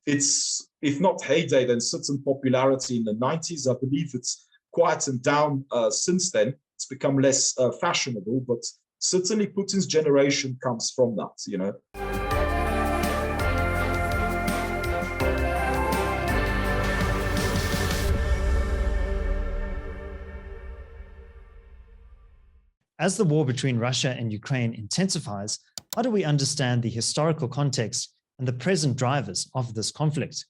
its, if not heyday, then certain popularity in the 90s. I believe it's quietened down since then. It's become less fashionable, but certainly Putin's generation comes from that, you know. As the war between Russia and Ukraine intensifies, how do we understand the historical context and the present drivers of this conflict?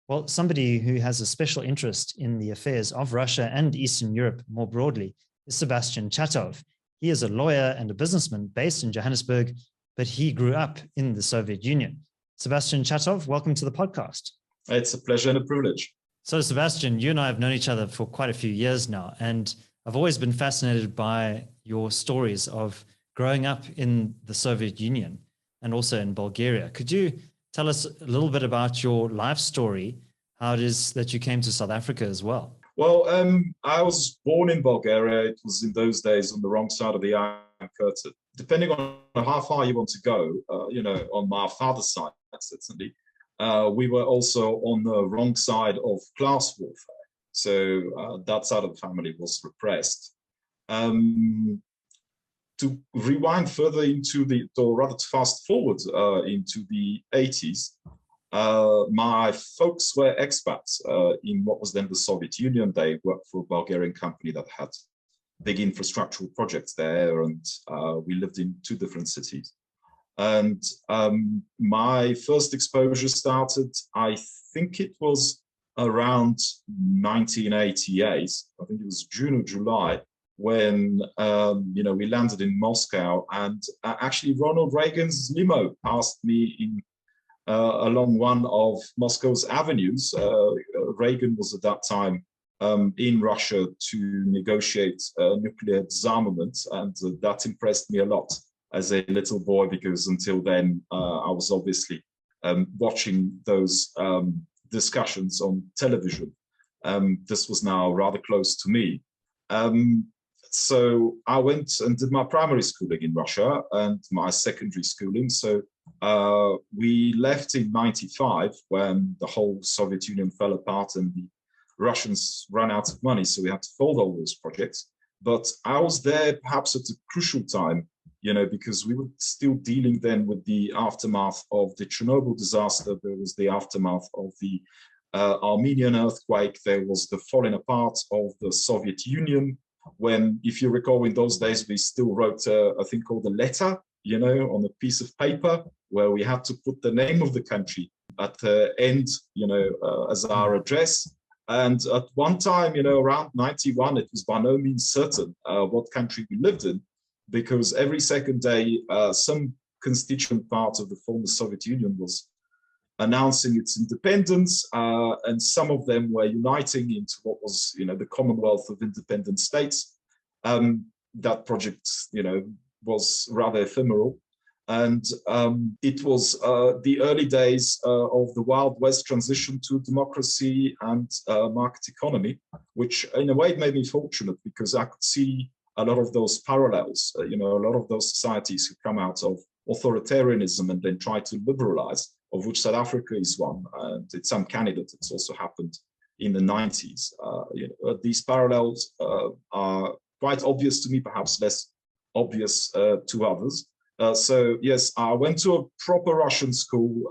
Well, somebody who has a special interest in the affairs of Russia and Eastern Europe more broadly is Sebastian Chatov. He is a lawyer and a businessman based in Johannesburg, but he grew up in the Soviet Union. Sebastian Chatov, welcome to the podcast. It's a pleasure and a privilege. So, Sebastian, you and I have known each other for quite a few years now, and I've always been fascinated by your stories of growing up in the Soviet Union and also in Bulgaria. Could you tell us a little bit about your life story, how it is that you came to South Africa as well? Well, I was born in Bulgaria. It was in those days on the wrong side of the Iron Curtain. Depending on how far you want to go, on my father's side, certainly, we were also on the wrong side of class warfare. So that side of the family was repressed. To rewind further into or rather to fast forward into the 80s, my folks were expats in what was then the Soviet Union. They worked for a Bulgarian company that had big infrastructural projects there, and we lived in two different cities. And my first exposure started, I think it was around 1988. I think it was June or July, when we landed in Moscow, and actually Ronald Reagan's limo passed me in along one of Moscow's avenues. Reagan was at that time in Russia to negotiate nuclear disarmament, and that impressed me a lot as a little boy, because until then I was obviously watching those discussions on television. This was now rather close to me. So I went and did my primary schooling in Russia and my secondary schooling. So we left in '95 when the whole Soviet Union fell apart and the Russians ran out of money. So we had to fold all those projects. But I was there perhaps at a crucial time, because we were still dealing then with the aftermath of the Chernobyl disaster. There was the aftermath of the Armenian earthquake. There was the falling apart of the Soviet Union, when, if you recall, in those days, we still wrote a thing called a letter, on a piece of paper, where we had to put the name of the country at the end, as our address. And at one time, around 91, it was by no means certain what country we lived in, because every second day, some constituent part of the former Soviet Union was announcing its independence, and some of them were uniting into what was, the Commonwealth of Independent States. That project, was rather ephemeral, and it was the early days of the Wild West transition to democracy and market economy, which in a way made me fortunate, because I could see a lot of those parallels. A lot of those societies who come out of authoritarianism and then try to liberalize, of which South Africa is one, and it's uncanny that it's also happened in the 90s. These parallels are quite obvious to me, perhaps less obvious to others. So yes, I went to a proper Russian school.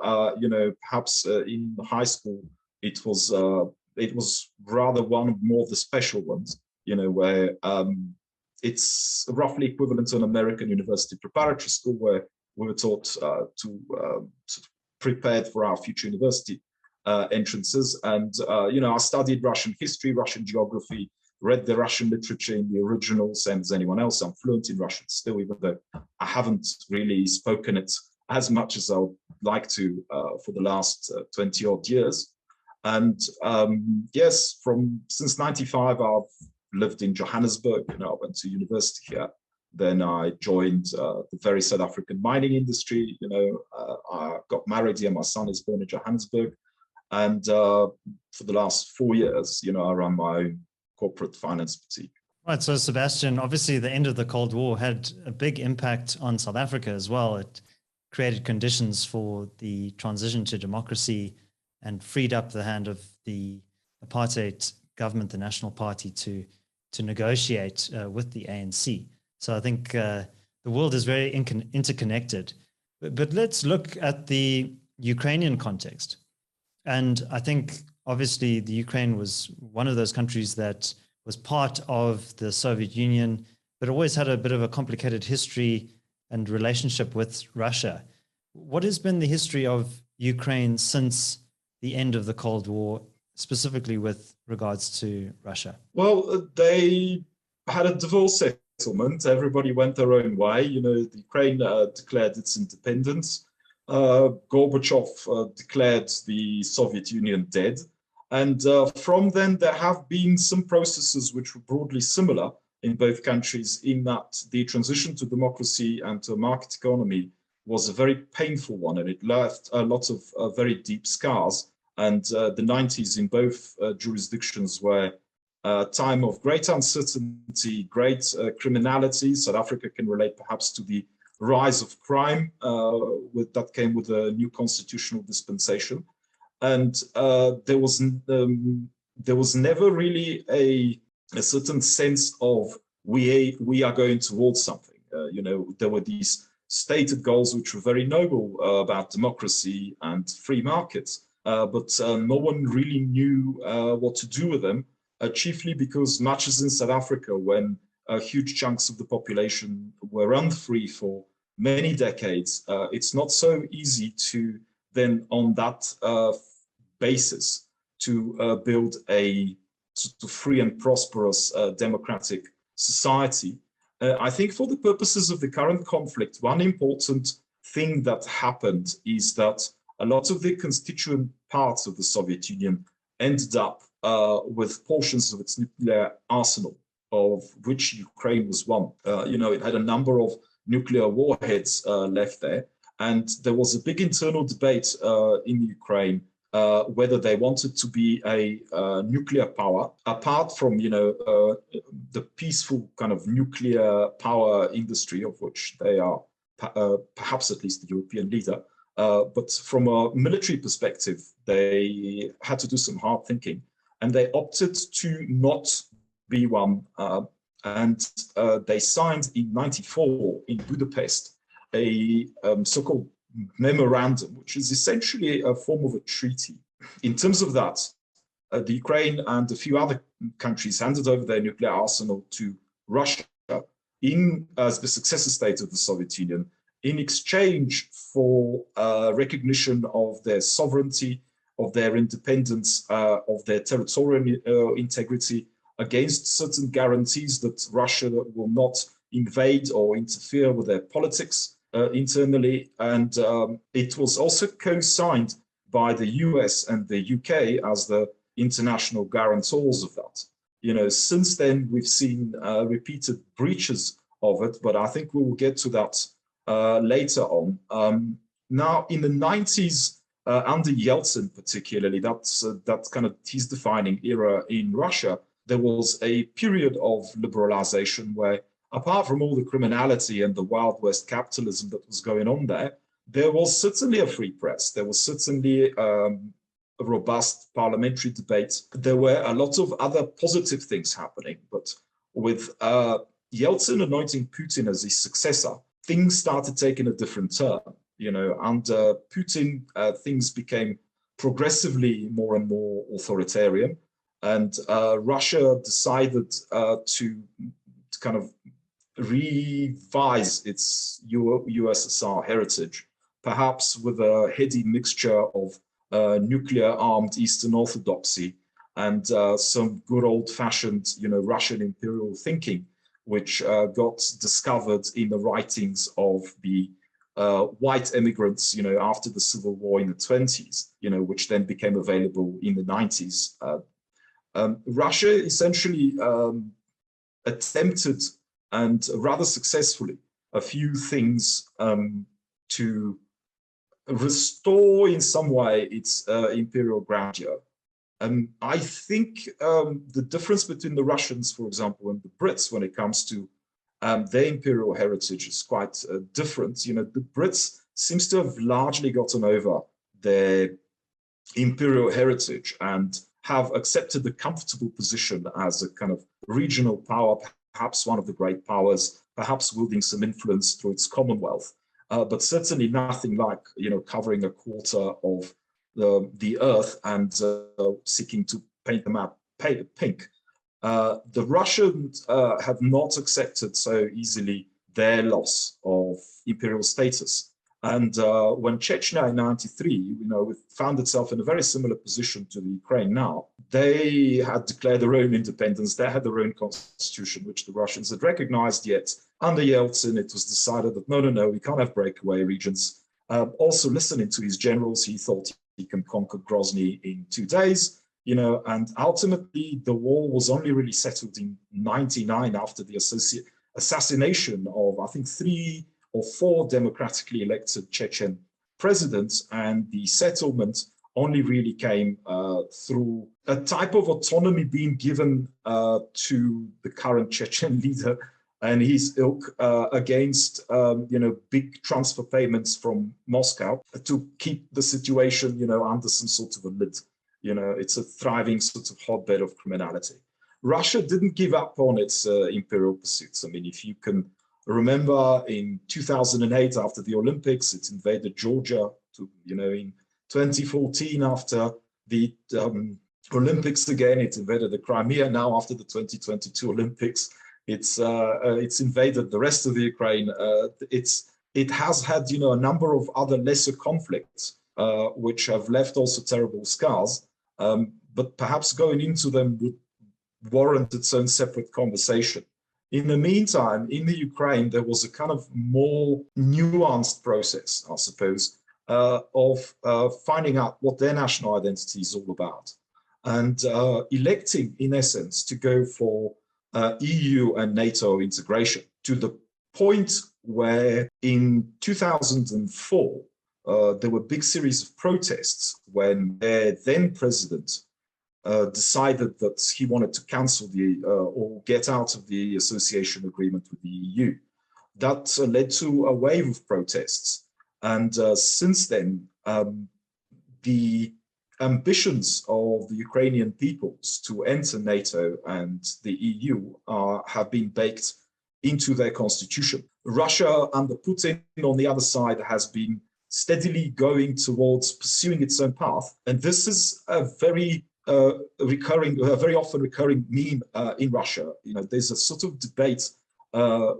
Perhaps in high school, it was rather one of more of the special ones. Where it's roughly equivalent to an American university preparatory school, where we were taught to prepared for our future university entrances. And, I studied Russian history, Russian geography, read the Russian literature in the original, same as anyone else. I'm fluent in Russian still, even though I haven't really spoken it as much as I would like to for the last 20 odd years. And yes, since '95, I've lived in Johannesburg. I went to university here. Then I joined the very South African mining industry. I got married here. My son is born in Johannesburg. And for the last 4 years, I run my own corporate finance boutique. Right. So, Sebastian, obviously the end of the Cold War had a big impact on South Africa as well. It created conditions for the transition to democracy and freed up the hand of the apartheid government, the National Party, to negotiate with the ANC. So I think the world is very interconnected. But let's look at the Ukrainian context. And I think obviously the Ukraine was one of those countries that was part of the Soviet Union, but always had a bit of a complicated history and relationship with Russia. What has been the history of Ukraine since the end of the Cold War, specifically with regards to Russia? Well, they had a divorce settlement. Everybody went their own way. The Ukraine declared its independence. Gorbachev declared the Soviet Union dead. And from then, there have been some processes which were broadly similar in both countries, in that the transition to democracy and to a market economy was a very painful one, and it left a lot of very deep scars. And the 90s in both jurisdictions were a time of great uncertainty, great criminality. South Africa can relate perhaps to the rise of crime that came with a new constitutional dispensation. And there was never really a certain sense of we are going towards something. There were these stated goals which were very noble about democracy and free markets, but no one really knew what to do with them, chiefly because much as in South Africa, when huge chunks of the population were unfree for many decades, it's not so easy to then on that basis to build a sort of free and prosperous democratic society. I think for the purposes of the current conflict, one important thing that happened is that a lot of the constituent parts of the Soviet Union ended up with portions of its nuclear arsenal, of which Ukraine was one. It had a number of nuclear warheads left there, and there was a big internal debate in Ukraine whether they wanted to be a nuclear power, apart from the peaceful kind of nuclear power industry of which they are perhaps at least the European leader. But from a military perspective, they had to do some hard thinking, and they opted to not be one. And they signed in '94 in Budapest a so-called memorandum, which is essentially a form of a treaty. In terms of that, the Ukraine and a few other countries handed over their nuclear arsenal to Russia as the successor state of the Soviet Union in exchange for recognition of their sovereignty, of their independence, of their territorial integrity, against certain guarantees that Russia will not invade or interfere with their politics internally. And it was also co-signed by the US and the UK as the international guarantors of that. Since then, we've seen repeated breaches of it, but I think we will get to that later on. Now, in the 90s, under Yeltsin particularly, that kind of his defining era in Russia, there was a period of liberalization where, apart from all the criminality and the Wild West capitalism that was going on there was certainly a free press. There was certainly a robust parliamentary debate. There were a lot of other positive things happening. But with Yeltsin anointing Putin as his successor, things started taking a different turn. Under Putin, things became progressively more and more authoritarian. And Russia decided to kind of revise its USSR heritage, perhaps with a heady mixture of nuclear-armed Eastern Orthodoxy and some good old-fashioned, Russian imperial thinking, which got discovered in the writings of the white immigrants, after the Civil War in the 20s, which then became available in the 90s. Russia essentially attempted, and rather successfully, a few things to restore in some way its imperial grandeur. I think the difference between the Russians, for example, and the Brits when it comes to their imperial heritage is quite different. The Brits seems to have largely gotten over their imperial heritage and have accepted the comfortable position as a kind of regional power, perhaps one of the great powers, perhaps wielding some influence through its commonwealth, but certainly nothing like, covering a quarter of the earth and seeking to paint the map pink. The Russians have not accepted so easily their loss of imperial status. And when Chechnya in '93, found itself in a very similar position to the Ukraine now, they had declared their own independence. They had their own constitution, which the Russians had recognized. Yet under Yeltsin, it was decided that no, we can't have breakaway regions. Also, listening to his generals, he thought he can conquer Grozny in 2 days. And ultimately the war was only really settled in '99 after the assassination of, I think, 3 or 4 democratically elected Chechen presidents, and the settlement only really came through a type of autonomy being given to the current Chechen leader and his ilk against big transfer payments from Moscow to keep the situation under some sort of a lid. It's a thriving sort of hotbed of criminality. Russia didn't give up on its imperial pursuits. I mean, if you can remember, in 2008, after the Olympics, it invaded Georgia. In 2014, after the Olympics again, it invaded the Crimea. Now, after the 2022 Olympics, it's invaded the rest of the Ukraine. It has had a number of other lesser conflicts which have left also terrible scars. But perhaps going into them would warrant its own separate conversation. In the meantime, in the Ukraine, there was a kind of more nuanced process, I suppose, of finding out what their national identity is all about and electing, in essence, to go for EU and NATO integration, to the point where in 2004, there were a big series of protests when their then president decided that he wanted to cancel or get out of the association agreement with the EU. That led to a wave of protests. And since then, the ambitions of the Ukrainian peoples to enter NATO and the EU have been baked into their constitution. Russia under Putin, on the other side, has been steadily going towards pursuing its own path. And this is a very very often recurring meme in Russia. There's a sort of debate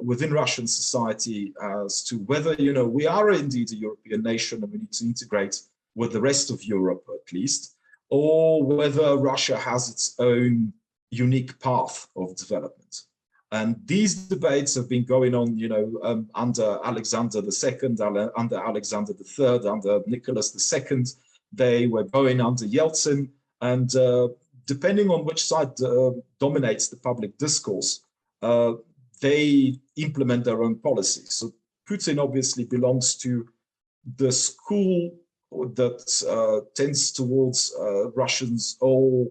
within Russian society as to whether, we are indeed a European nation and we need to integrate with the rest of Europe at least, or whether Russia has its own unique path of development. And these debates have been going on, under Alexander II, under Alexander III, under Nicholas II. They were going under Yeltsin. And depending on which side dominates the public discourse, they implement their own policy. So Putin obviously belongs to the school that tends towards Russia's own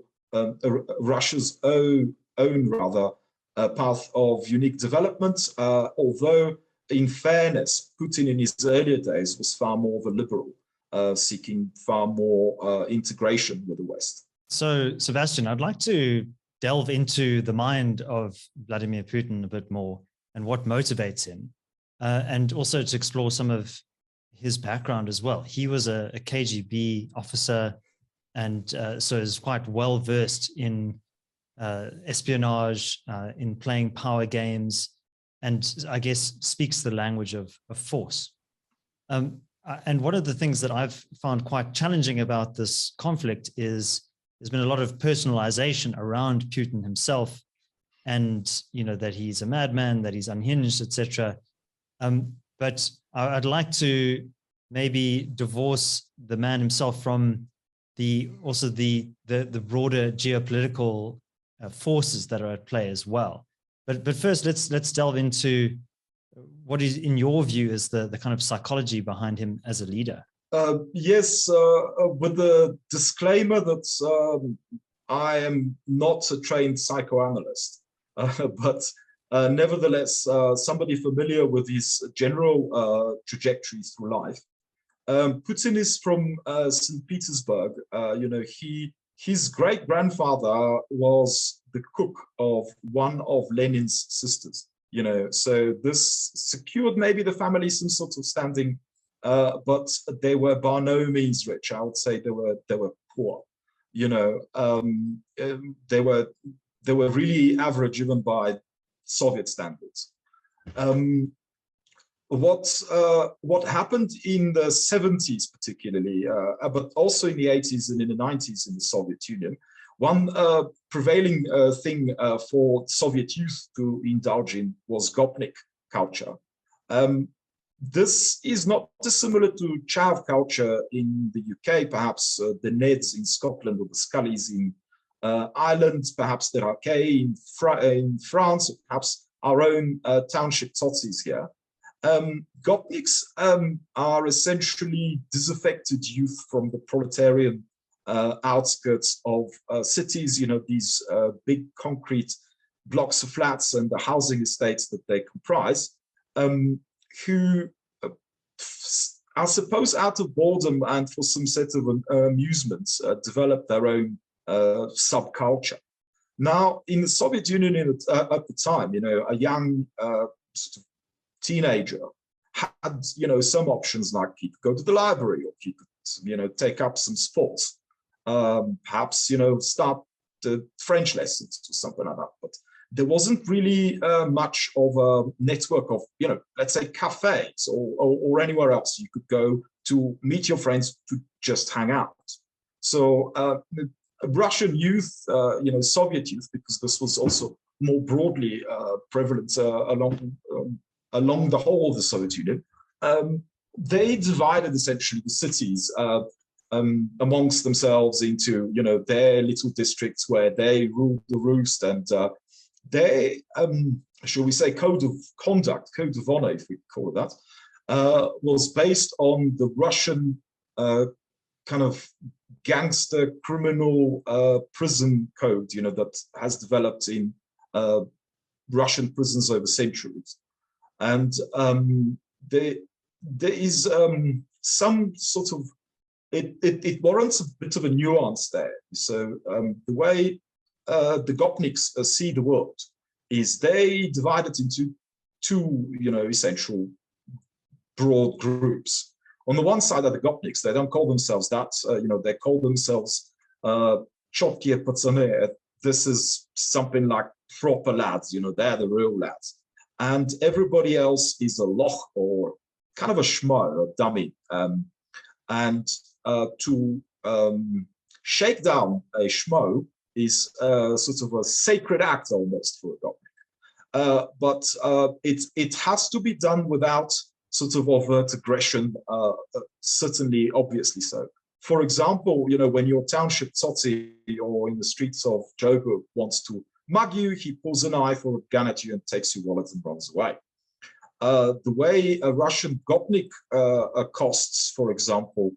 path of unique development, although in fairness, Putin in his earlier days was far more of a liberal, seeking far more integration with the West. So, Sebastian, I'd like to delve into the mind of Vladimir Putin a bit more and what motivates him, and also to explore some of his background as well. He was a KGB officer and so is quite well versed in espionage, in playing power games, and I guess speaks the language of force. And one of the things that I've found quite challenging about this conflict is there's been a lot of personalization around Putin himself, and that he's a madman, that he's unhinged, etc. But I'd like to maybe divorce the man himself from the broader geopolitical forces that are at play as well. But first, let's delve into what is, in your view, is the kind of psychology behind him as a leader. Yes, with the disclaimer that I am not a trained psychoanalyst, but nevertheless, somebody familiar with his general trajectory through life. Putin is from St. Petersburg. His great-grandfather was the cook of one of Lenin's sisters. So this secured maybe the family some sort of standing, but they were by no means rich. I would say they were poor. They were really average even by Soviet standards. What happened in the 70s particularly, but also in the 80s and in the 90s in the Soviet Union, one prevailing thing for Soviet youth to indulge in was Gopnik culture. This is not dissimilar to Chav culture in the UK, perhaps the Neds in Scotland or the Scullys in Ireland, perhaps the Raquet in France, or perhaps our own township Tsotsis here. Gopniks are essentially disaffected youth from the proletarian outskirts of cities, these big concrete blocks of flats and the housing estates that they comprise, who I suppose out of boredom and for some set of amusement developed their own subculture. Now, in the Soviet Union at the time, a young sort of teenager had, some options like he could go to the library or he could, take up some sports, perhaps, start French lessons or something like that. But there wasn't really much of a network of, let's say cafes or anywhere else you could go to meet your friends to just hang out. So Russian youth, Soviet youth, because this was also more broadly prevalent along the whole of the Soviet Union, they divided essentially the cities amongst themselves into, their little districts where they ruled the roost, and their, shall we say, code of conduct, code of honor, if we call it that, was based on the Russian kind of gangster criminal prison code, that has developed in Russian prisons over centuries. And there is some sort of, it warrants a bit of a nuance there. So the way the Gopniks see the world is they divide it into two, essential broad groups. On the one side are the Gopniks. They don't call themselves that. They call themselves Chotkie Patsane. This is something like proper lads. They're the real lads. And everybody else is a loch or kind of a schmo, a dummy. To shake down a schmo is sort of a sacred act almost for a Gopnik. But it has to be done without sort of overt aggression, certainly, obviously so. For example, when your township Tsotsi or in the streets of Joburg wants to mug you, he pulls a knife or a gun at you and takes your wallet and runs away. The way a Russian Gopnik accosts, for example,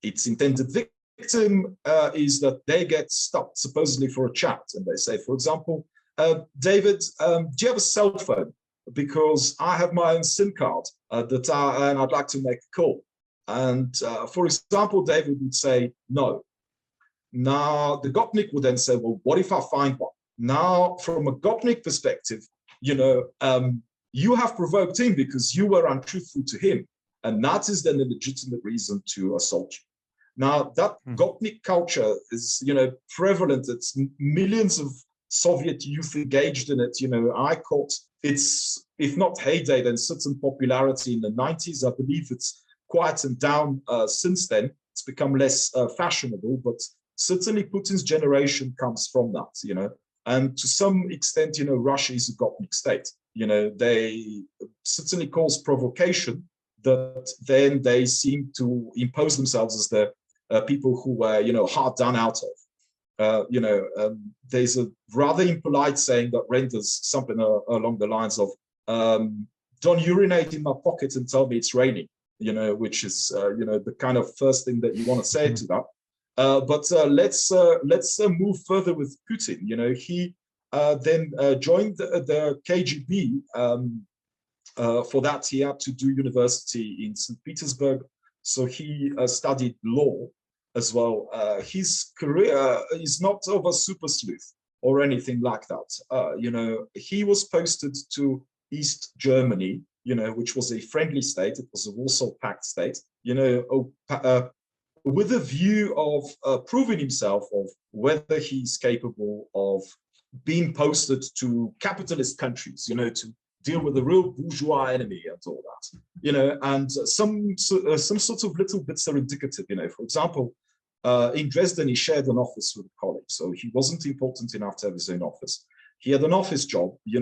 its intended victim is that they get stopped supposedly for a chat, and they say, for example, David, do you have a cell phone? Because I have my own SIM card and I'd like to make a call. And for example, David would say no. Now the Gopnik would then say, well, what if I find one? Now, from a Gopnik perspective, you have provoked him because you were untruthful to him. And that is then a legitimate reason to assault you. Now, that Gopnik culture is, prevalent. It's millions of Soviet youth engaged in it. I caught its, if not heyday, then certain popularity in the 90s. I believe it's quietened down since then. It's become less fashionable, but certainly Putin's generation comes from that, And to some extent, Russia is a Gopnik state. They certainly cause provocation that then they seem to impose themselves as the people who were, hard done out of. There's a rather impolite saying that renders something along the lines of, don't urinate in my pocket and tell me it's raining, which is, the kind of first thing that you want to say to that. But let's move further with Putin. He then joined the KGB. For that, he had to do university in St. Petersburg. So he studied law as well. His career is not of a super sleuth or anything like that. He was posted to East Germany, which was a friendly state. It was a Warsaw Pact state, with a view of proving himself of whether he's capable of being posted to capitalist countries, to deal with the real bourgeois enemy and all that, and some sort of little bits are indicative, For example, in Dresden, he shared an office with a colleague, so he wasn't important enough to have his own office. He had an office job, he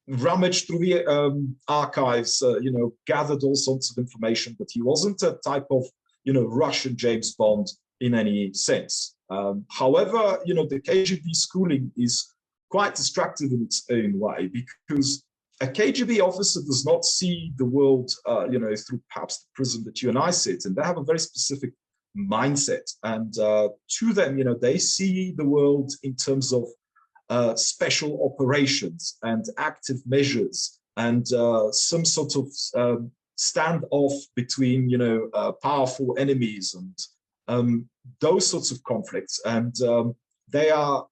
rummaged through the archives, gathered all sorts of information, but he wasn't a type of, Russian James Bond in any sense. However, the KGB schooling is quite destructive in its own way, because a KGB officer does not see the world, through perhaps the prism that you and I sit, and they have a very specific mindset. And to them, they see the world in terms of special operations and active measures and some sort of standoff between, powerful enemies and those sorts of conflicts. And they are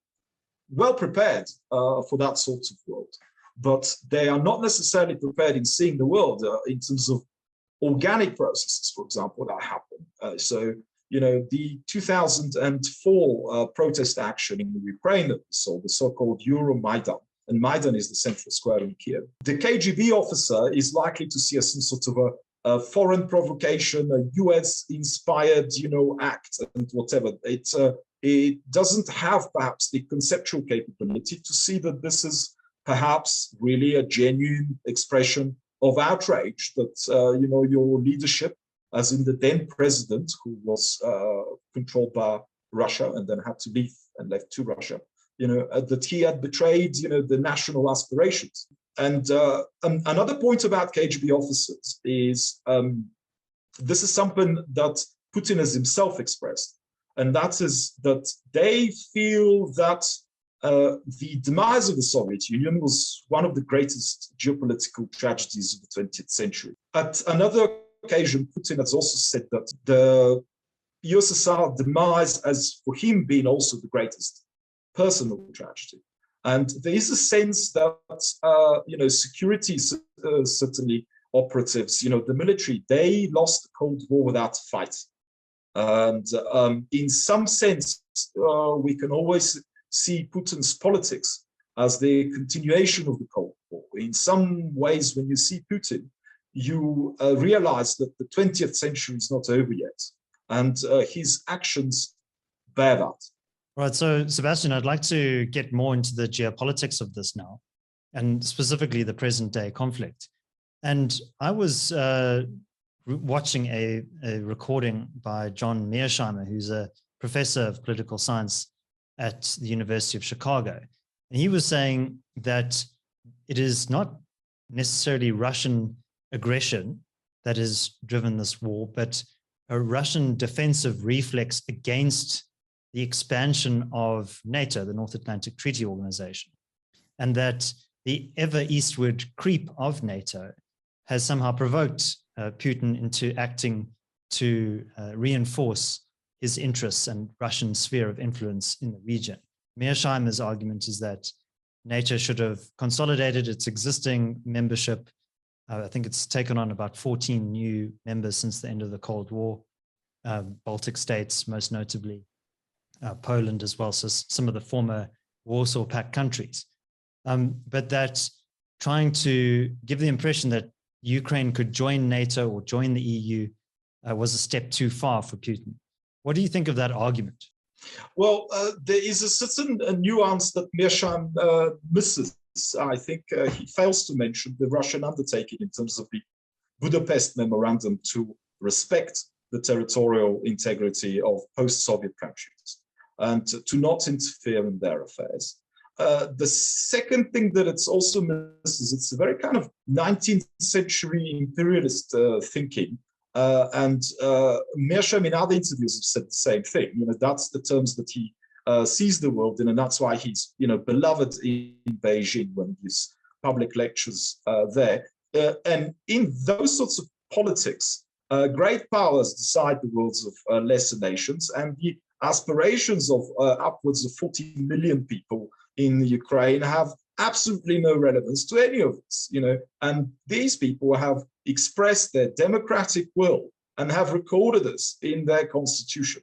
well prepared for that sort of world, but they are not necessarily prepared in seeing the world in terms of organic processes, for example, that happen. So, the 2004 protest action in the Ukraine that we saw, the so-called Euromaidan, and Maidan is the central square in Kiev. The KGB officer is likely to see as some sort of a foreign provocation, a US-inspired, act and whatever. It doesn't have perhaps the conceptual capability to see that this is perhaps really a genuine expression of outrage that, your leadership, as in the then president, who was controlled by Russia and then had to leave and left to Russia, that he had betrayed, the national aspirations. And another point about KGB officers is this is something that Putin has himself expressed, and that is that they feel that the demise of the Soviet Union was one of the greatest geopolitical tragedies of the 20th century. At another occasion, Putin has also said that the USSR demise has, for him, been also the greatest personal tragedy. And there is a sense that, security, certainly operatives, the military, they lost the Cold War without a fight. And in some sense, we can always see Putin's politics as the continuation of the Cold War. In some ways, when you see Putin, you realize that the 20th century is not over yet. And his actions bear that. Right. So, Sebastian, I'd like to get more into the geopolitics of this now, and specifically the present day conflict. And I was watching a recording by John Mearsheimer, who's a professor of political science at the University of Chicago. And he was saying that it is not necessarily Russian aggression that has driven this war, but a Russian defensive reflex against the expansion of NATO, the North Atlantic Treaty Organization, and that the ever eastward creep of NATO has somehow provoked Putin into acting to reinforce his interests and Russian sphere of influence in the region. Mearsheimer's argument is that NATO should have consolidated its existing membership. I think it's taken on about 14 new members since the end of the Cold War, Baltic states most notably, Poland as well, so some of the former Warsaw Pact countries. But that trying to give the impression that Ukraine could join NATO or join the EU was a step too far for Putin. What do you think of that argument? Well, there is a certain nuance that Mearsheimer misses. I think he fails to mention the Russian undertaking in terms of the Budapest Memorandum to respect the territorial integrity of post-Soviet countries and to not interfere in their affairs. The second thing that it's also misses, it's a very kind of 19th century imperialist thinking. And Mearsheimer in other interviews have said the same thing. That's the terms that he sees the world in, and that's why he's, beloved in Beijing when he gives public lectures there. And in those sorts of politics, great powers decide the wills of lesser nations, and the aspirations of upwards of 40 million people in Ukraine have absolutely no relevance to any of this, and these people have expressed their democratic will and have recorded this in their constitution.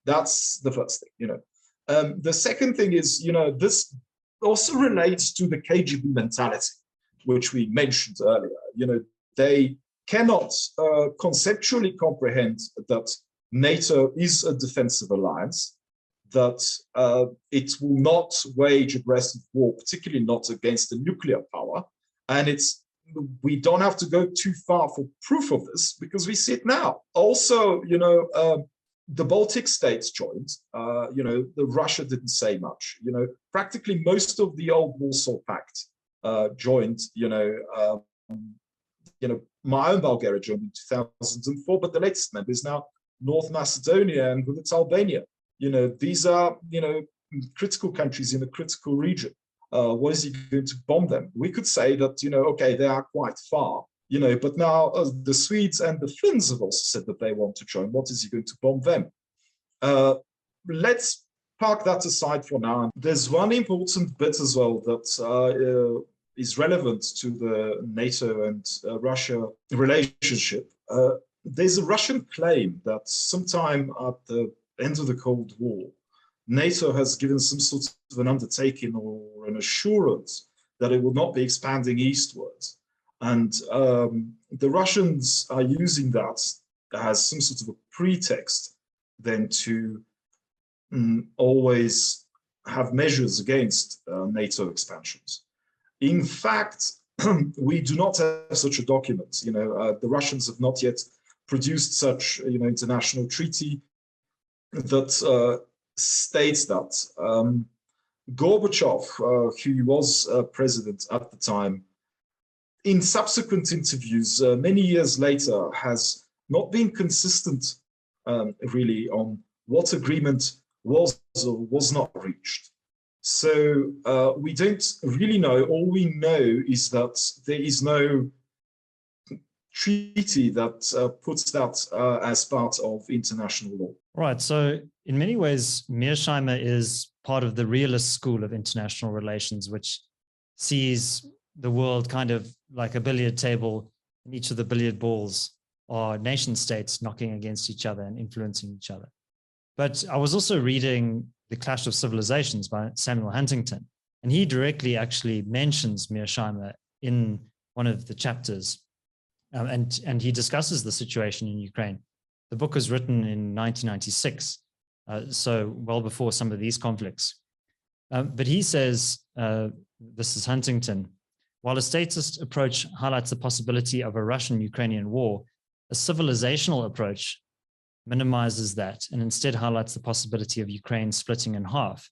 That's the first thing. The second thing is, this also relates to the KGB mentality, which we mentioned earlier. They cannot conceptually comprehend that NATO is a defensive alliance, that it will not wage aggressive war, particularly not against a nuclear power. And we don't have to go too far for proof of this, because we see it now. Also, the Baltic states joined. The Russia didn't say much. Practically most of the old Warsaw Pact joined. My own Bulgaria joined in 2004, but the latest member is now North Macedonia, and with its Albania. These are critical countries in a critical region. What is he going to bomb them? We could say that okay, they are quite far. But now the Swedes and the Finns have also said that they want to join. What is he going to bomb them? Let's park that aside for now. There's one important bit as well that is relevant to the NATO and Russia relationship. There's a Russian claim that sometime at the end of the Cold War, NATO has given some sort of an undertaking or an assurance that it will not be expanding eastwards. And the Russians are using that as some sort of a pretext then to always have measures against NATO expansions. In fact, we do not have such a document. The Russians have not yet produced such international treaty that states that. Gorbachev, who was president at the time, in subsequent interviews, many years later, has not been consistent really on what agreement was or was not reached. So we don't really know. All we know is that there is no treaty that puts that as part of international law. Right. So in many ways, Mearsheimer is part of the realist school of international relations, which sees the world kind of like a billiard table, and each of the billiard balls are nation states knocking against each other and influencing each other. But I was also reading The Clash of Civilisations by Samuel Huntington, and he directly actually mentions Mearsheimer in one of the chapters, and he discusses the situation in Ukraine. The book was written in 1996, so well before some of these conflicts. But he says, this is Huntington, while a statist approach highlights the possibility of a Russian-Ukrainian war, a civilizational approach minimizes that and instead highlights the possibility of Ukraine splitting in half,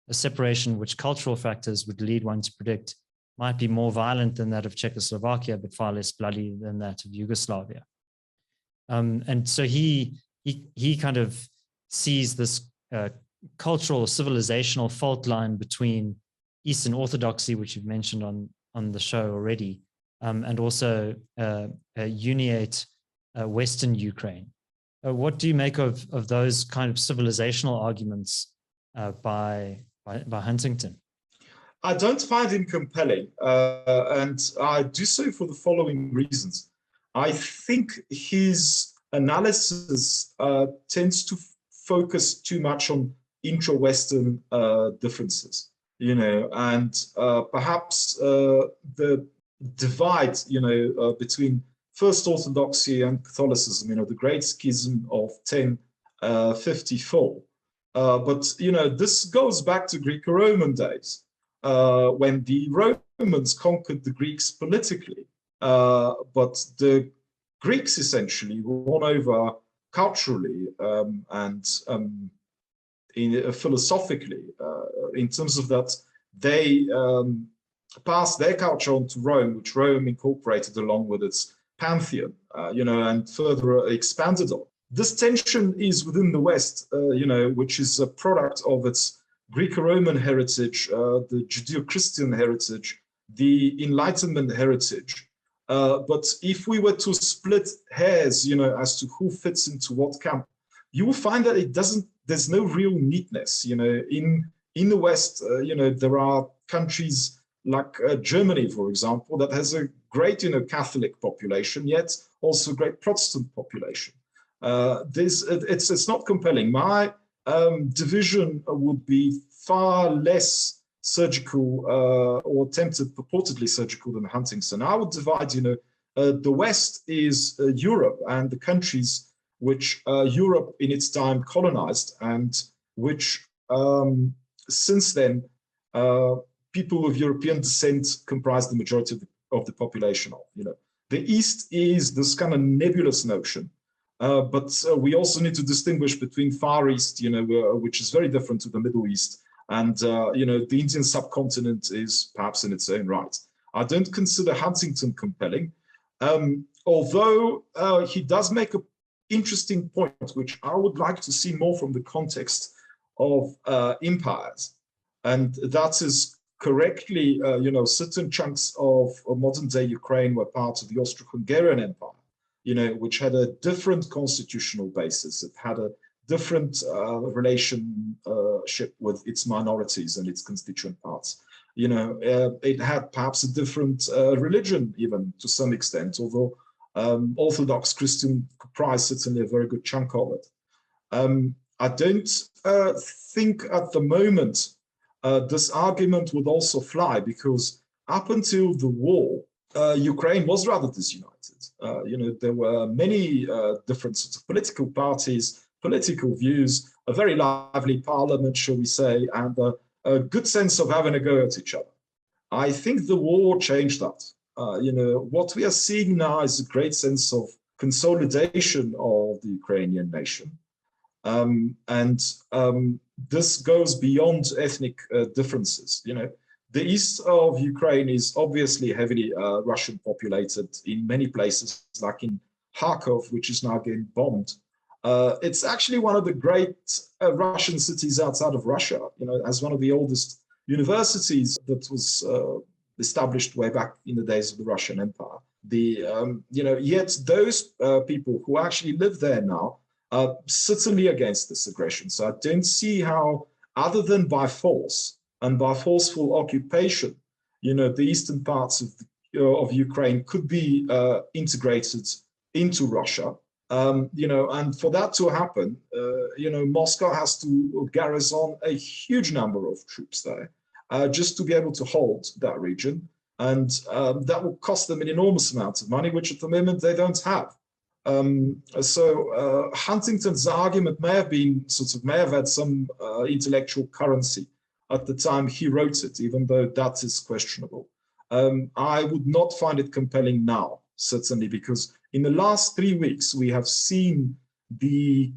a separation which cultural factors would lead one to predict might be more violent than that of Czechoslovakia, but far less bloody than that of Yugoslavia. And so he kind of sees this cultural or civilizational fault line between Eastern Orthodoxy, which you've mentioned on the show already, and also uniate Western Ukraine. What do you make of those kind of civilizational arguments by Huntington? I don't find him compelling, and I do so for the following reasons. I think his analysis tends to focus too much on intra-Western differences, and perhaps the divide, between First Orthodoxy and Catholicism, the Great Schism of 1054. But, this goes back to Greco-Roman days, when the Romans conquered the Greeks politically. But the Greeks essentially were won over culturally and philosophically, in terms of that they passed their culture on to Rome, which Rome incorporated along with its pantheon, and further expanded on. This tension is within the West, which is a product of its Greco-Roman heritage, the Judeo-Christian heritage, the Enlightenment heritage, But if we were to split hairs, as to who fits into what camp, you will find that there's no real neatness. In the West, there are countries like Germany, for example, that has a great, Catholic population, yet also a great Protestant population. It's not compelling. My division would be far less surgical or attempted purportedly surgical than Huntington. I would divide, the West is Europe and the countries which Europe in its time colonized and which since then people of European descent comprise the majority of the population of. The East is this kind of nebulous notion. But we also need to distinguish between Far East, which is very different to the Middle East, and the Indian subcontinent is perhaps in its own right. I don't consider Huntington compelling, although he does make an interesting point, which I would like to see more from the context of empires, and that is correctly, certain chunks of modern-day Ukraine were part of the Austro-Hungarian Empire, which had a different constitutional basis. It had a different relationship with its minorities and its constituent parts. It had perhaps a different religion, even to some extent, although Orthodox Christian comprised certainly a very good chunk of it. I don't think at the moment this argument would also fly, because up until the war, Ukraine was rather disunited. There were many different sorts of political parties, political views, a very lively parliament, shall we say, and a good sense of having a go at each other. I think the war changed that. What we are seeing now is a great sense of consolidation of the Ukrainian nation. This goes beyond ethnic differences. The east of Ukraine is obviously heavily Russian populated in many places, like in Kharkov, which is now getting bombed. It's actually one of the great Russian cities outside of Russia, as one of the oldest universities that was established way back in the days of the Russian Empire. Yet those people who actually live there now are certainly against this aggression. So I don't see how, other than by force, and by forceful occupation, the eastern parts of Ukraine could be integrated into Russia. And for that to happen, Moscow has to garrison a huge number of troops there just to be able to hold that region. And that will cost them an enormous amount of money, which at the moment they don't have. So Huntington's argument may have had some intellectual currency at the time he wrote it, even though that is questionable. I would not find it compelling now, certainly, because in the last 3 weeks, we have seen the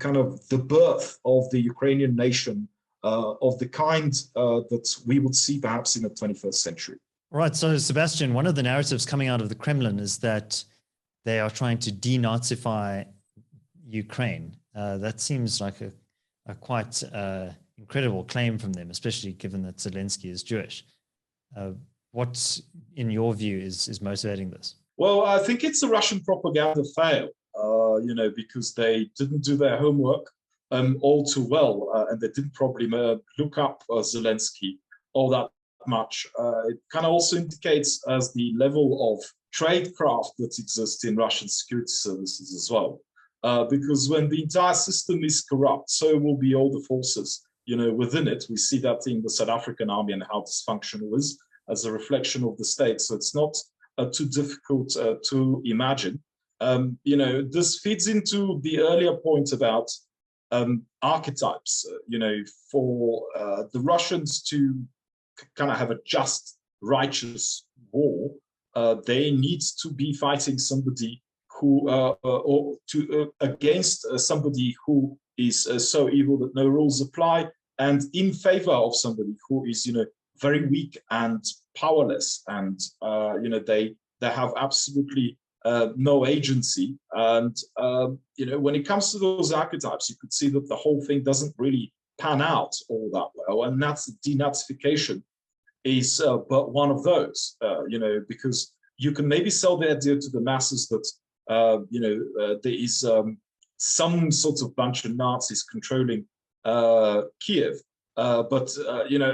birth of the Ukrainian nation of the kind that we would see perhaps in the 21st century. Right. So, Sebastian, one of the narratives coming out of the Kremlin is that they are trying to denazify Ukraine. That seems like a quite incredible claim from them, especially given that Zelensky is Jewish. What, in your view, is motivating this? Well, I think it's a Russian propaganda fail, because they didn't do their homework all too well, and they didn't probably look up Zelensky all that much. It kind of also indicates as the level of tradecraft that exists in Russian security services as well. Because when the entire system is corrupt, so will be all the forces, within it. We see that in the South African army and how dysfunctional it is as a reflection of the state. So it's not too difficult to imagine. This feeds into the earlier point about archetypes. For the Russians to kind of have a just, righteous war, they need to be fighting somebody who, against somebody who is so evil that no rules apply, and in favor of somebody who is, very weak and powerless, and they have absolutely no agency. And when it comes to those archetypes, you could see that the whole thing doesn't really pan out all that well, and that's denazification is but one of those. Because you can maybe sell the idea to the masses that there is some sort of bunch of Nazis controlling Kiev. But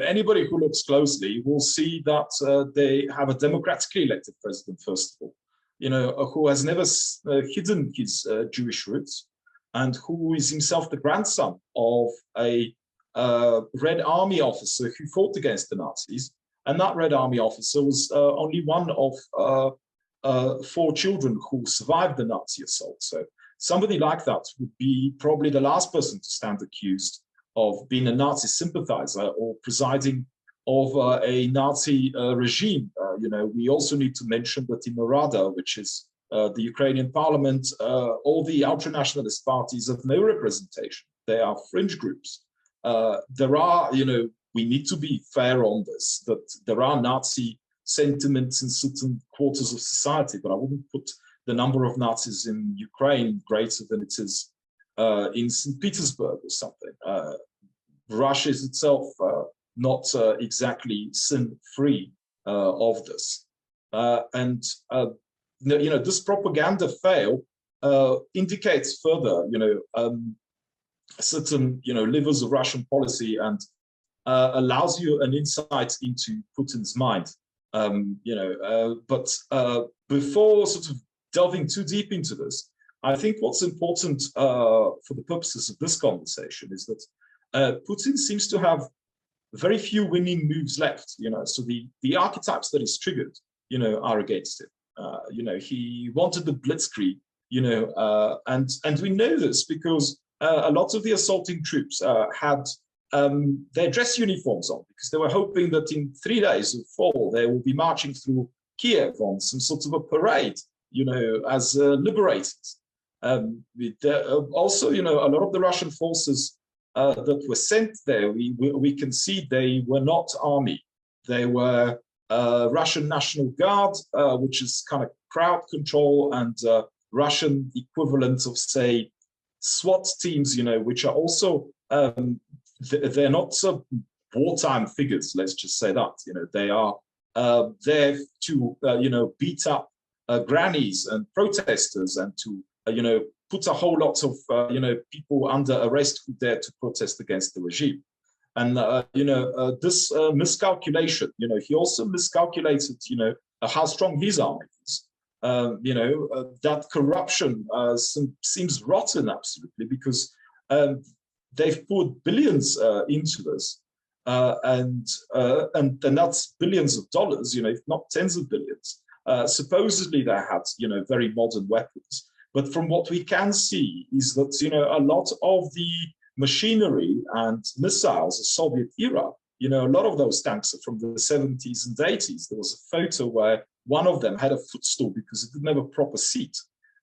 anybody who looks closely will see that they have a democratically elected president, first of all, who has never hidden his Jewish roots, and who is himself the grandson of a Red Army officer who fought against the Nazis. And that Red Army officer was only one of 4 children who survived the Nazi assault. So somebody like that would be probably the last person to stand accused of being a Nazi sympathizer or presiding over a Nazi regime. We also need to mention that in Rada, which is the Ukrainian parliament, all the ultra-nationalist parties have no representation. They are fringe groups. There are, we need to be fair on this, that there are Nazi sentiments in certain quarters of society, but I wouldn't put the number of Nazis in Ukraine greater than it is in St. Petersburg or something. Russia is itself not exactly sin-free of this. This propaganda fail indicates further, certain, levers of Russian policy and allows you an insight into Putin's mind. But before sort of delving too deep into this, I think what's important for the purposes of this conversation is that Putin seems to have very few winning moves left. So the archetypes that he's triggered, are against him. He wanted the blitzkrieg, and we know this because a lot of the assaulting troops had their dress uniforms on, because they were hoping that in 3 days of fall they will be marching through Kiev on some sort of a parade, as liberators. Also, a lot of the Russian forces that were sent there, we can see they were not army. They were Russian National Guard, which is kind of crowd control, and Russian equivalent of, say, SWAT teams, which are also, they're not wartime figures, let's just say that. They are there to, beat up grannies and protesters and to, put a whole lot of, people under arrest who dare to protest against the regime. And, this miscalculation, he also miscalculated, how strong his army is. That corruption seems rotten, absolutely, because they've put billions into this. And that's billions of dollars, if not tens of billions. Supposedly they had, very modern weapons. But from what we can see is that, a lot of the machinery and missiles of Soviet era, a lot of those tanks are from the 70s and 80s. There was a photo where one of them had a footstool because it didn't have a proper seat.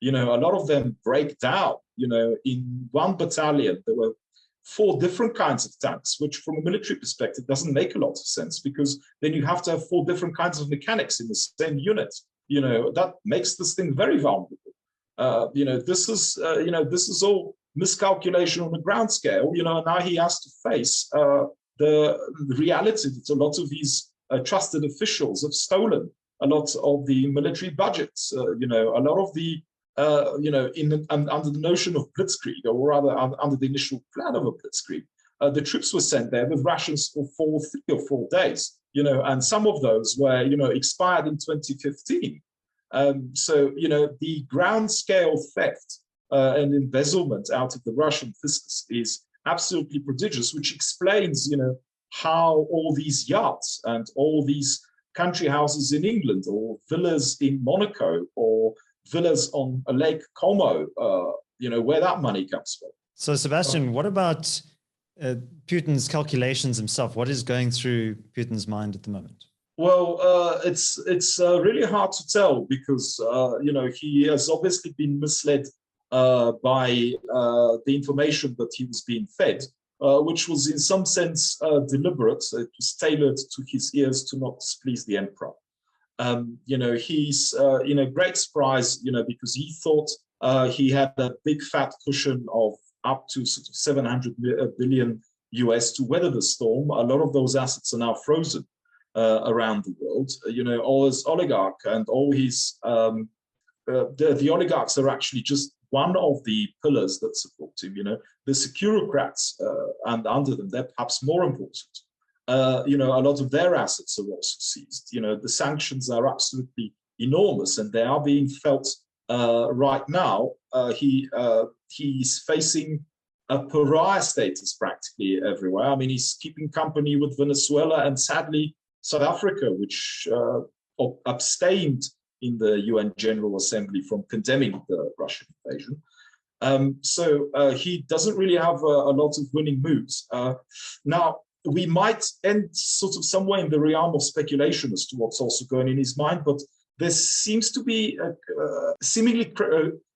A lot of them break down. In one battalion, there were 4 different kinds of tanks, which from a military perspective doesn't make a lot of sense, because then you have to have 4 different kinds of mechanics in the same unit. That makes this thing very vulnerable. This is all miscalculation on a ground scale, and now he has to face the reality that a lot of these trusted officials have stolen a lot of the military budgets, a lot of the, under the notion of blitzkrieg, or rather under the initial plan of a blitzkrieg, the troops were sent there with rations for 3 or 4 days, and some of those were, expired in 2015. So, the ground scale theft and embezzlement out of the Russian fiscus is absolutely prodigious, which explains, how all these yachts and all these country houses in England, or villas in Monaco, or villas on a Lake Como, where that money comes from. So, Sebastian, what about Putin's calculations himself? What is going through Putin's mind at the moment? Well, it's really hard to tell, because he has obviously been misled by the information that he was being fed, which was in some sense deliberate. It was tailored to his ears to not displease the emperor. He's in a great surprise, because he thought he had a big fat cushion of up to sort of 700 billion US to weather the storm. A lot of those assets are now frozen. around the world. All his oligarch and all his the oligarchs are actually just one of the pillars that support him. The securocrats and under them, they're perhaps more important. A lot of their assets are also seized. The sanctions are absolutely enormous, and they are being felt right now. He's facing a pariah status practically everywhere. I mean, he's keeping company with Venezuela and sadly South Africa, which abstained in the UN General Assembly from condemning the Russian invasion. So he doesn't really have a lot of winning moves. Now, we might end sort of somewhere in the realm of speculation as to what's also going in his mind, but there seems to be seemingly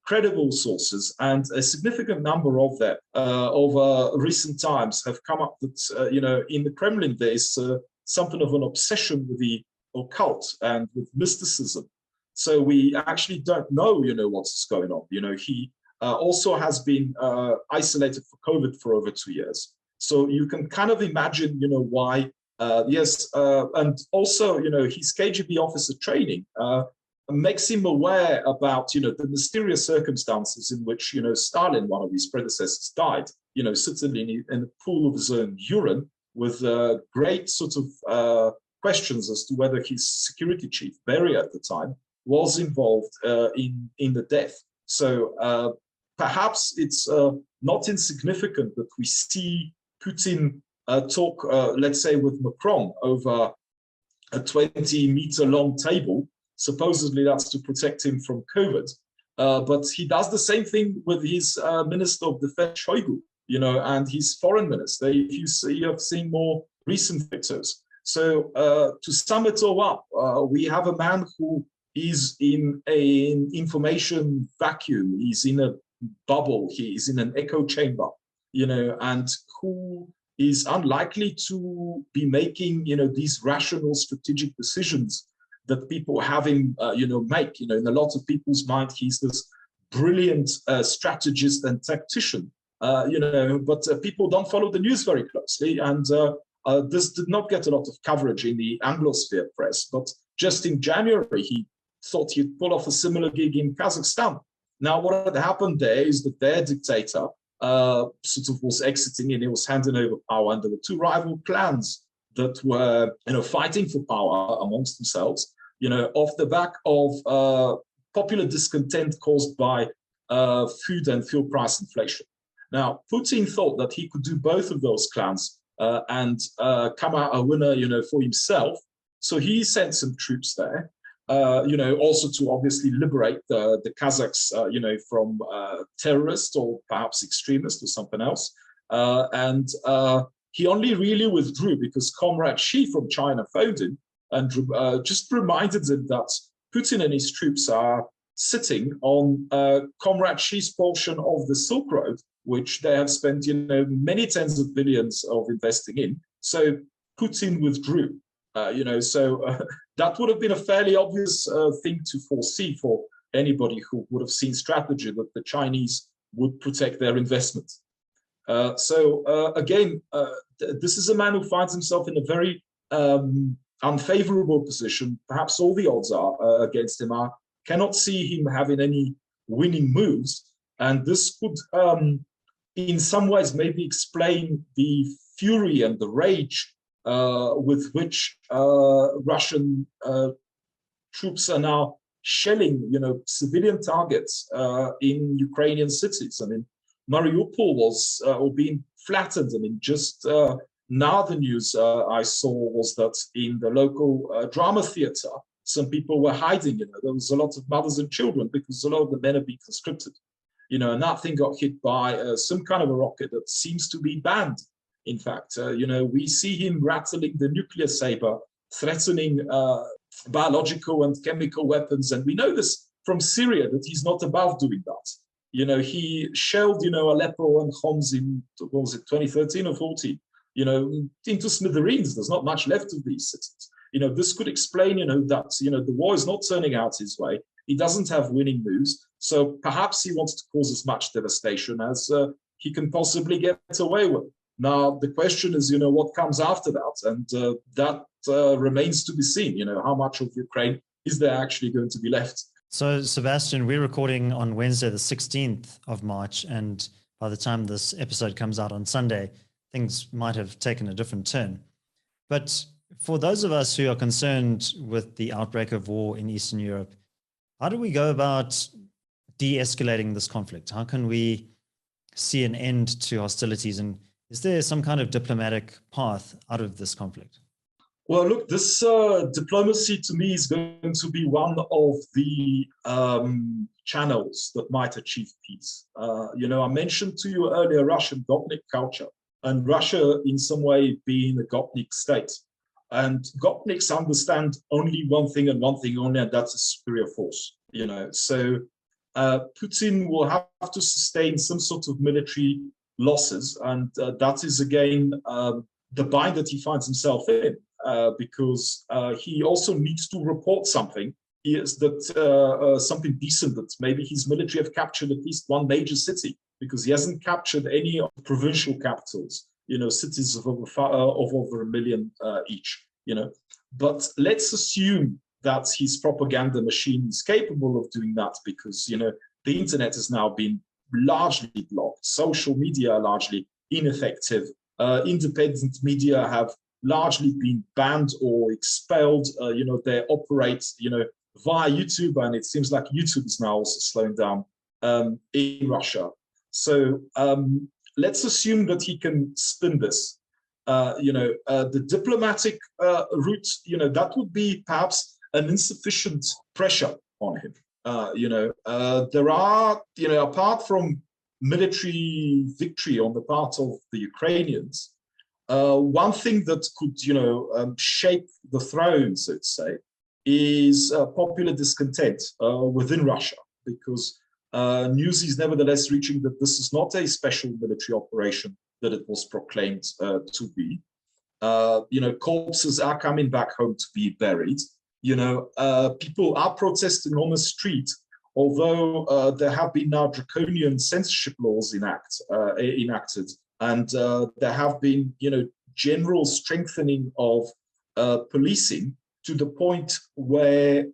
credible sources, and a significant number of them over recent times have come up that, in the Kremlin, there is something of an obsession with the occult and with mysticism. So we actually don't know, what's going on. He also has been isolated for COVID for over 2 years. So you can kind of imagine, why. And also, his KGB officer training makes him aware about, the mysterious circumstances in which, Stalin, one of his predecessors, died, sitting in a pool of his own urine with great sort of questions as to whether his security chief, Beria at the time, was involved in the death. So perhaps it's not insignificant that we see Putin talk, let's say, with Macron over a 20-meter-long table. Supposedly that's to protect him from COVID. But he does the same thing with his Minister of Defense, Shoigu, and his foreign minister, if you have seen more recent photos. So to sum it all up, we have a man who is in an information vacuum. He's in a bubble. He is in an echo chamber, and who is unlikely to be making, these rational strategic decisions that people have him, make. In a lot of people's mind, he's this brilliant strategist and tactician, but people don't follow the news very closely. And this did not get a lot of coverage in the Anglosphere press, but just in January, he thought he'd pull off a similar gig in Kazakhstan. Now, what had happened there is that their dictator sort of was exiting, and he was handing over power, and there were two rival clans that were, fighting for power amongst themselves, off the back of popular discontent caused by food and fuel price inflation. Now, Putin thought that he could do both of those clans and come out a winner, for himself. So he sent some troops there, also to obviously liberate the Kazakhs, from terrorists or perhaps extremists or something else. And he only really withdrew because Comrade Xi from China phoned him and just reminded him that Putin and his troops are sitting on Comrade Xi's portion of the Silk Road, which they have spent, many tens of billions of investing in. So Putin withdrew, that would have been a fairly obvious thing to foresee for anybody who would have seen strategy, that the Chinese would protect their investment. Again, this is a man who finds himself in a very unfavorable position. Perhaps all the odds are against him. I cannot see him having any winning moves. And this could, in some ways, maybe explain the fury and the rage with which Russian troops are now shelling, civilian targets in Ukrainian cities. I mean, Mariupol was being flattened. I mean, just now the news I saw was that in the local drama theater, some people were hiding. There was a lot of mothers and children because a lot of the men have been conscripted. And that thing got hit by some kind of a rocket that seems to be banned. In fact, we see him rattling the nuclear saber, threatening biological and chemical weapons. And we know this from Syria, that he's not above doing that. He shelled, Aleppo and Homs in, what was it, 2013 or 14, into smithereens. There's not much left of these cities. This could explain, that, the war is not turning out his way. He doesn't have winning moves. So perhaps he wants to cause as much devastation as he can possibly get away with. Now, the question is, what comes after that? And that remains to be seen. How much of Ukraine is there actually going to be left? So, Sebastian, we're recording on Wednesday, the 16th of March, and by the time this episode comes out on Sunday, things might have taken a different turn. But for those of us who are concerned with the outbreak of war in Eastern Europe, how do we go about de-escalating this conflict? How can we see an end to hostilities? And is there some kind of diplomatic path out of this conflict? Well, look, this diplomacy to me is going to be one of the channels that might achieve peace. I mentioned to you earlier Russian Gopnik culture, and Russia in some way being a Gopnik state. And Gopniks understand only one thing and one thing only, and that's a superior force. So Putin will have to sustain some sort of military losses, and that is again the bind that he finds himself in, because he also needs to report something. Something decent, that maybe his military have captured at least one major city, because he hasn't captured any of the provincial capitals, cities of over 1 million each. But let's assume that his propaganda machine is capable of doing that, because the internet has now been largely blocked, social media are largely ineffective, independent media have largely been banned or expelled. They operate via YouTube, and it seems like YouTube is now also slowing down in Russia. So let's assume that he can spin this. The diplomatic route, that would be perhaps an insufficient pressure on him. There are, apart from military victory on the part of the Ukrainians, one thing that could, shake the throne, so to say, is popular discontent within Russia, because news is nevertheless reaching that this is not a special military operation that it was proclaimed to be. Corpses are coming back home to be buried. People are protesting on the street, although there have been now draconian censorship laws enacted, and there have been, general strengthening of policing to the point where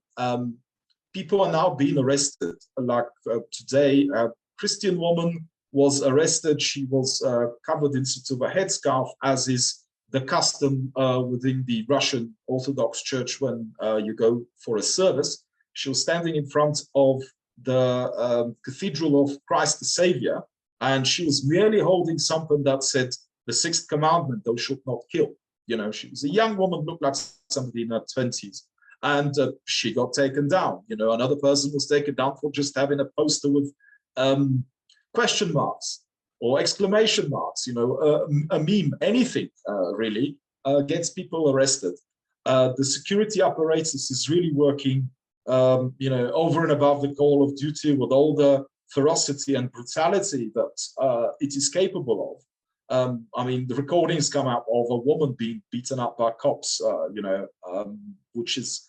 people are now being arrested. Like today, a Christian woman was arrested. She was covered in sort of a headscarf, as is the custom within the Russian Orthodox Church when you go for a service. She was standing in front of the Cathedral of Christ the Savior, and she was merely holding something that said the sixth commandment, thou shalt not kill. She was a young woman, looked like somebody in her 20s, and she got taken down. Another person was taken down for just having a poster with question marks or exclamation marks, a meme, anything really gets people arrested. The security apparatus is really working, over and above the call of duty with all the ferocity and brutality that it is capable of. The recordings come out of a woman being beaten up by cops, which is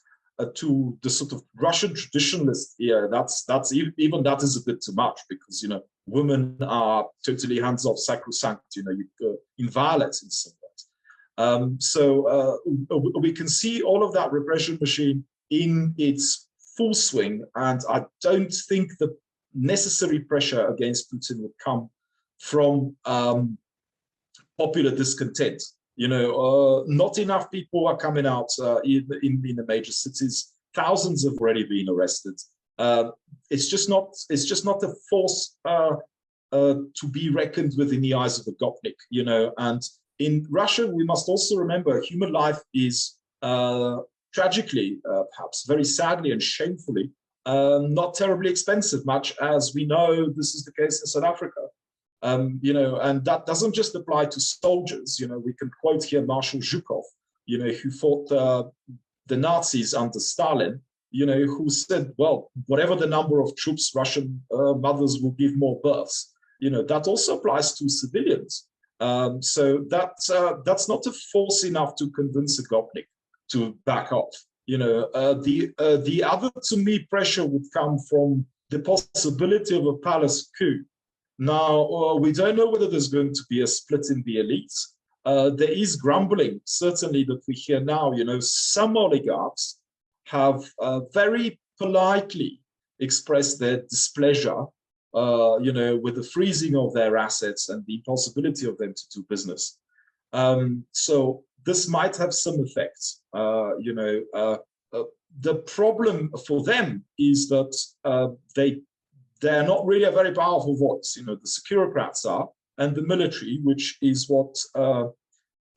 to the sort of Russian traditionalist era. That's even that is a bit too much, because women are totally hands-off, sacrosanct, inviolate in some ways. So we can see all of that repression machine in its full swing, and I don't think the necessary pressure against Putin would come from popular discontent. Not enough people are coming out in the major cities. Thousands have already been arrested. It's just not a force to be reckoned with in the eyes of the Gopnik. And in Russia, we must also remember human life is tragically, perhaps very sadly and shamefully, not terribly expensive, much as we know this is the case in South Africa. And that doesn't just apply to soldiers. We can quote here Marshal Zhukov, who fought the Nazis under Stalin, who said, well, whatever the number of troops, Russian mothers will give more births. That also applies to civilians. So that's not a force enough to convince a Gopnik to back off. The other, to me, pressure would come from the possibility of a palace coup. Now, we don't know whether there's going to be a split in the elites. there is grumbling, certainly, that we hear now. Some oligarchs have very politely expressed their displeasure, with the freezing of their assets and the impossibility of them to do business. So this might have some effects. The problem for them is that they're not really a very powerful voice. The securocrats are, and the military, which is what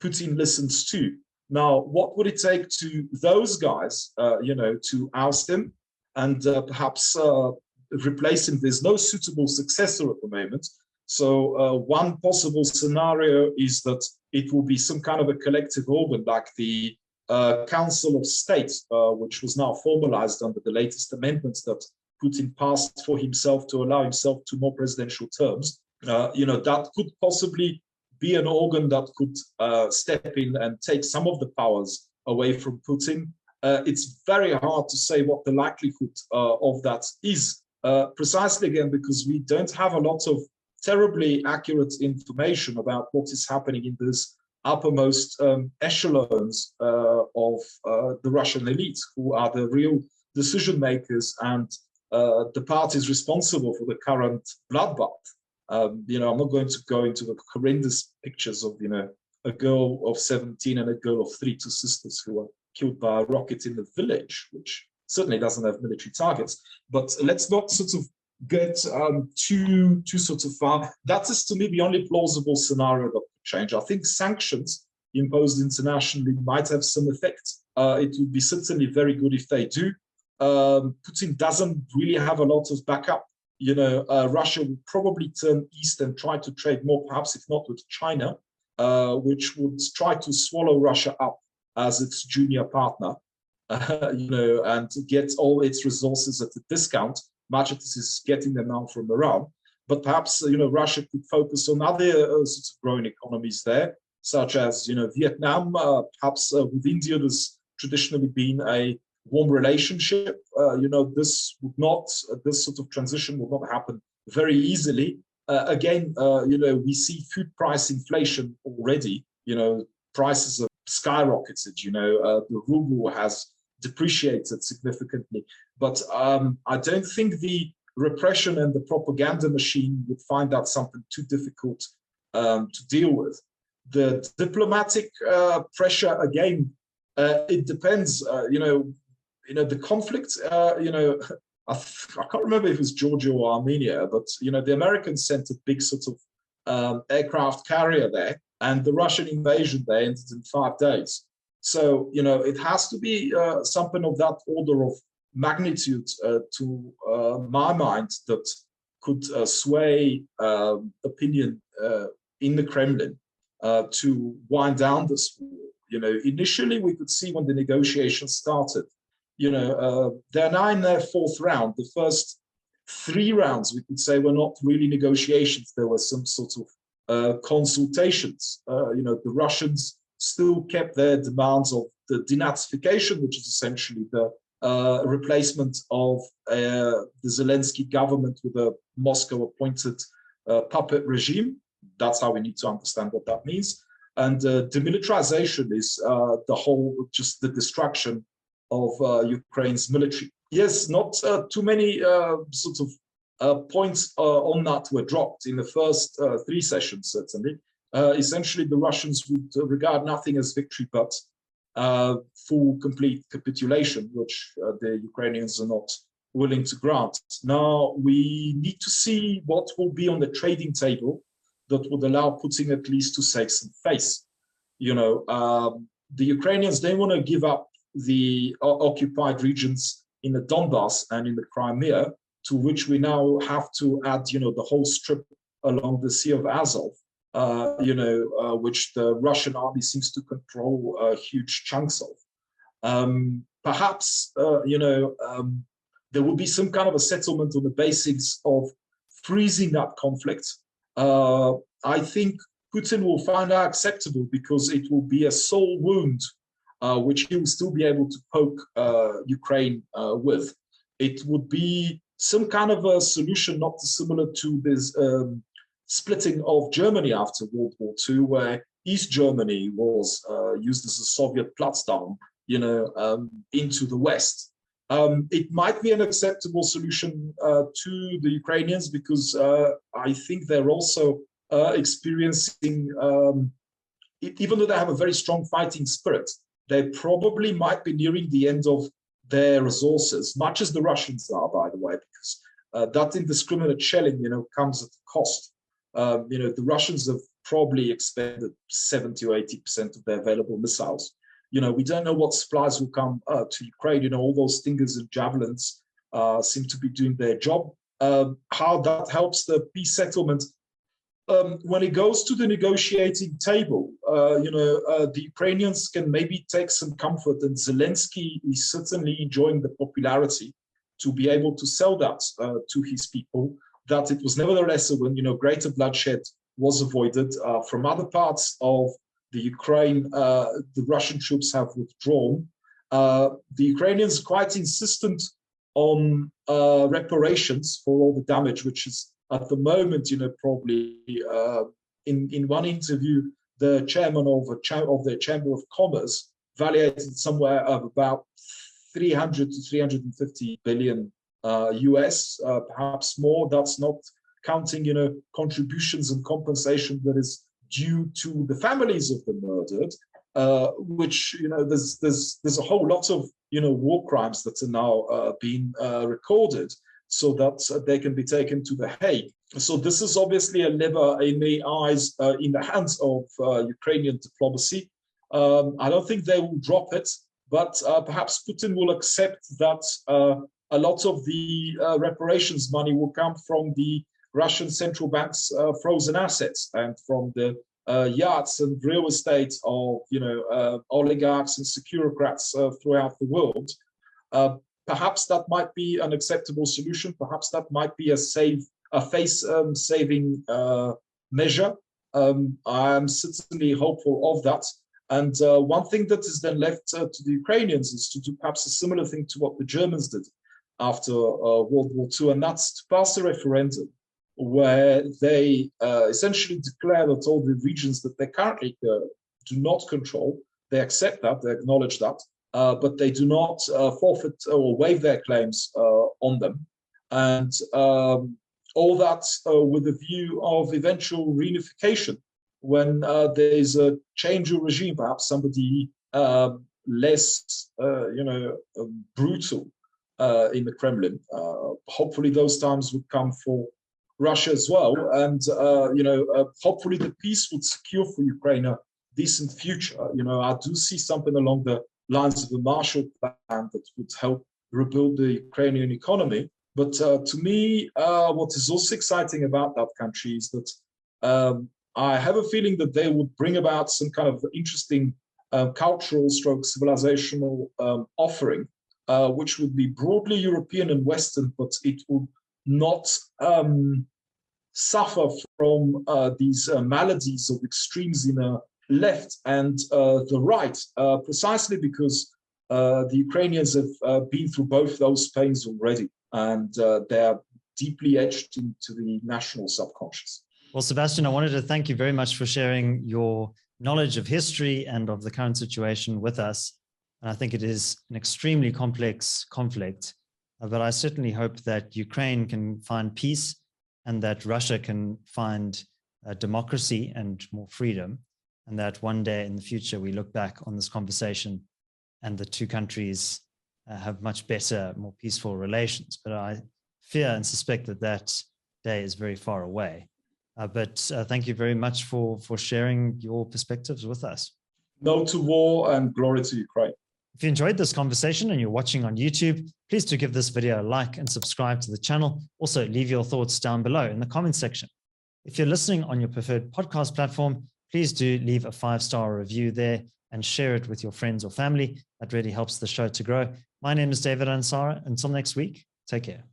Putin listens to. Now, what would it take to those guys, to oust him and perhaps replace him? There's no suitable successor at the moment. So one possible scenario is that it will be some kind of a collective organ like the Council of State, which was now formalized under the latest amendments that Putin passed for himself to allow himself 2 more presidential terms. That could possibly be an organ that could step in and take some of the powers away from Putin. It's very hard to say what the likelihood of that is, precisely again because we don't have a lot of terribly accurate information about what is happening in these uppermost echelons of the Russian elite, who are the real decision makers and the parties responsible for the current bloodbath. I'm not going to go into the horrendous pictures of, a girl of 17 and a girl of 3, 2 sisters who were killed by a rocket in the village, which certainly doesn't have military targets. But let's not sort of get too sort of far. That is, to me, the only plausible scenario that could change. I think sanctions imposed internationally might have some effect. It would be certainly very good if they do. Putin doesn't really have a lot of backup. Russia would probably turn east and try to trade more, perhaps if not with China, which would try to swallow Russia up as its junior partner, and get all its resources at a discount, much as it is getting them now from Iran. But perhaps, Russia could focus on other sorts of growing economies there, such as, Vietnam. Perhaps with India, there's traditionally been a warm relationship. This sort of transition would not happen very easily. Again, we see food price inflation already. Prices have skyrocketed. The ruble has depreciated significantly. But I don't think the repression and the propaganda machine would find that something too difficult to deal with. The diplomatic pressure, again, it depends. The conflict, I can't remember if it was Georgia or Armenia, but, the Americans sent a big sort of aircraft carrier there, and the Russian invasion there ended in 5 days. So, it has to be something of that order of magnitude, to my mind, that could sway opinion in the Kremlin to wind down this war. Initially, we could see when the negotiations started, they're now in their 4th round. The first 3 rounds, we could say, were not really negotiations. There were some sort of consultations. The Russians still kept their demands of the denazification, which is essentially the replacement of the Zelensky government with a Moscow-appointed puppet regime. That's how we need to understand what that means. And demilitarization is just the destruction of Ukraine's military. Yes, not too many sort of points on that were dropped in the first 3 sessions, certainly. Essentially, the Russians would regard nothing as victory but full, complete capitulation, which the Ukrainians are not willing to grant. Now, we need to see what will be on the trading table that would allow Putin at least to save some face. The Ukrainians, they want to give up the occupied regions in the Donbass and in the Crimea, to which we now have to add, the whole strip along the Sea of Azov, which the Russian army seems to control huge chunks of. Perhaps, there will be some kind of a settlement on the basis of freezing that conflict. I think Putin will find that acceptable because it will be a sore wound, which he will still be able to poke Ukraine with. It would be some kind of a solution not dissimilar to this splitting of Germany after World War II, where East Germany was used as a Soviet Platzdarm, into the West. It might be an acceptable solution to the Ukrainians, because I think they're also experiencing, even though they have a very strong fighting spirit, they probably might be nearing the end of their resources, much as the Russians are, by the way, because that indiscriminate shelling, comes at a cost. The Russians have probably expended 70 or 80% of their available missiles. We don't know what supplies will come to Ukraine. All those Stingers and Javelins seem to be doing their job. How that helps the peace settlement, when it goes to the negotiating table, the Ukrainians can maybe take some comfort, and Zelensky is certainly enjoying the popularity to be able to sell that to his people, that it was nevertheless a win. Greater bloodshed was avoided. From other parts of the Ukraine, the Russian troops have withdrawn. The Ukrainians are quite insistent on reparations for all the damage, which is at the moment, probably in one interview, the chairman of the Chamber of Commerce valuated somewhere of about 300 to 350 billion US, perhaps more. That's not counting, contributions and compensation that is due to the families of the murdered, which, there's a whole lot of, war crimes that are now being recorded, so that they can be taken to The Hague. So this is obviously a lever in the eyes, in the hands of Ukrainian diplomacy. I don't think they will drop it, but perhaps Putin will accept that a lot of the reparations money will come from the Russian central bank's frozen assets and from the yachts and real estate of oligarchs and securocrats throughout the world. Perhaps that might be an acceptable solution. Perhaps that might be a face-saving measure. I'm certainly hopeful of that. And one thing that is then left to the Ukrainians is to do perhaps a similar thing to what the Germans did after World War II, and that's to pass a referendum where they essentially declare that all the regions that they currently do not control, they accept that, they acknowledge that, but they do not forfeit or waive their claims on them. And all that with a view of eventual reunification when there's a change of regime, perhaps somebody less, brutal in the Kremlin. Hopefully those times would come for Russia as well. And, hopefully the peace would secure for Ukraine a decent future. I do see something along the lines of the Marshall Plan that would help rebuild the Ukrainian economy. But to me, what is also exciting about that country is that I have a feeling that they would bring about some kind of interesting cultural stroke civilizational offering, which would be broadly European and Western, but it would not suffer from these maladies of extremes in the left and the right, precisely because the Ukrainians have been through both those pains already, and they are deeply etched into the national subconscious. Well, Sebastian, I wanted to thank you very much for sharing your knowledge of history and of the current situation with us. And I think it is an extremely complex conflict, but I certainly hope that Ukraine can find peace and that Russia can find democracy and more freedom, and that one day in the future we look back on this conversation and the two countries have much better, more peaceful relations. But I fear and suspect that that day is very far away. But thank you very much for sharing your perspectives with us. No to war and glory to Ukraine. If you enjoyed this conversation and you're watching on YouTube, please do give this video a like and subscribe to the channel. Also, leave your thoughts down below in the comments section. If you're listening on your preferred podcast platform, please do leave a 5-star review there and share it with your friends or family. That really helps the show to grow. My name is David Ansara. Until next week, take care.